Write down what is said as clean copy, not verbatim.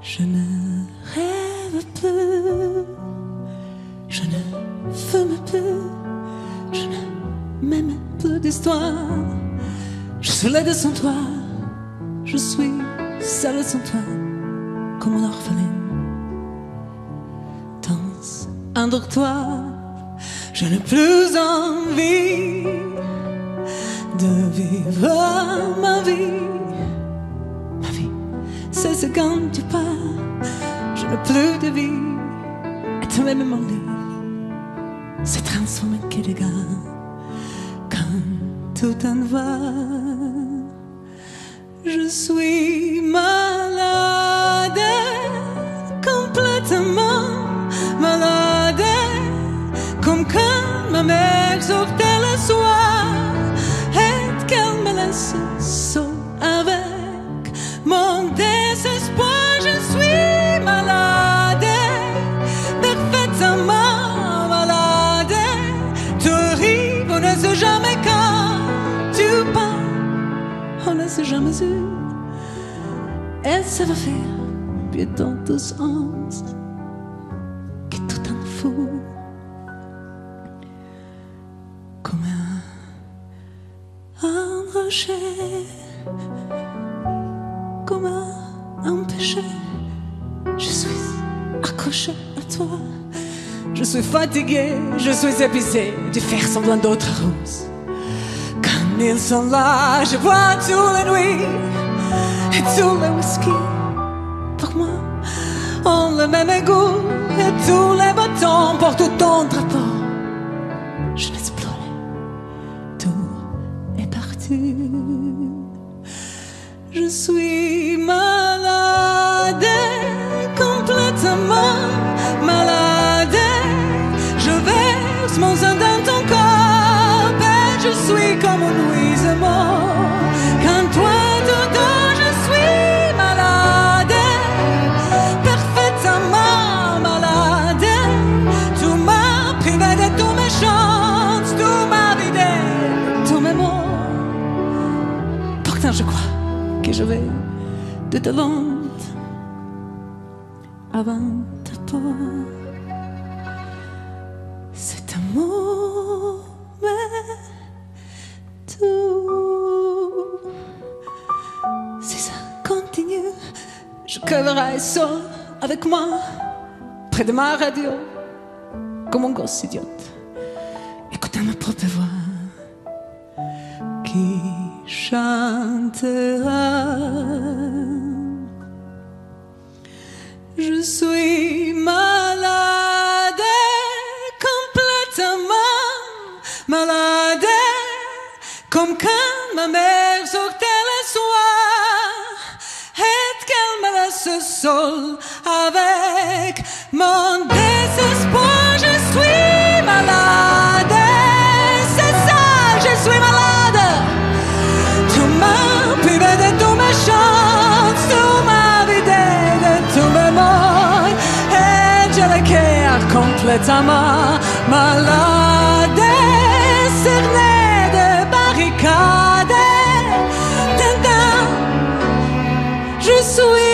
Je ne rêve plus, je ne fume plus, je ne m'aime plus d'histoire. Je suis laide sans toi, je suis seule sans toi, comme une orpheline dans un dortoir. Je n'ai plus envie de vivre ma vie. Ma vie, c'est quand tu pars. Je n'ai plus de vie. Et tu m'aimes mon lit s'est transformé en quai de gare. Quand tout en va, je suis malade, complètement malade, comme quand ma mère sortait le soir et qu'elle me laisse seule avec mon désespoir. Je suis malade, parfaitement malade. Tu arrives, on ne sait jamais quand tu pars, on ne sait jamais où. Et ça va faire bientôt 12 ans que tout en fout. Comme un rocher, comme un péché, je suis accrochée à toi. Je suis fatiguée, je suis épuisée de faire semblant d'autres roses. Quand ils sont là, je bois toutes les nuits et tous les whisky. Pour moi, ont le même goût et tous les bâtons portent ton drapeau. Je laisse pleurer, tout est parti. Je suis malade, complètement malade. Je verse mon sang dans ton corps et je suis comme un luisement. Quand toi dedans, je suis malade, parfaitement malade. Tu m'as privé de tous mes chances, tu m'as vidé de tous mes mots. Pourtant je crois que je vais de devant avant ta peau. Cet amour m'est tout. Si ça continue, je crèverai seul avec moi, près de ma radio, comme un gosse idiote, écoutant ma propre voix qui chantera. Je suis malade, complètement malade, comme quand ma mère sortait le soir et qu'elle me laisse seule avec mon désespoir. Je suis malade, c'est ça, je suis malade. Tu m'as privé de tous mes chances, tu m'as vidé de tous mes mots et j'ai le cœur complètement malade, cerné de barricades. Tintin, je suis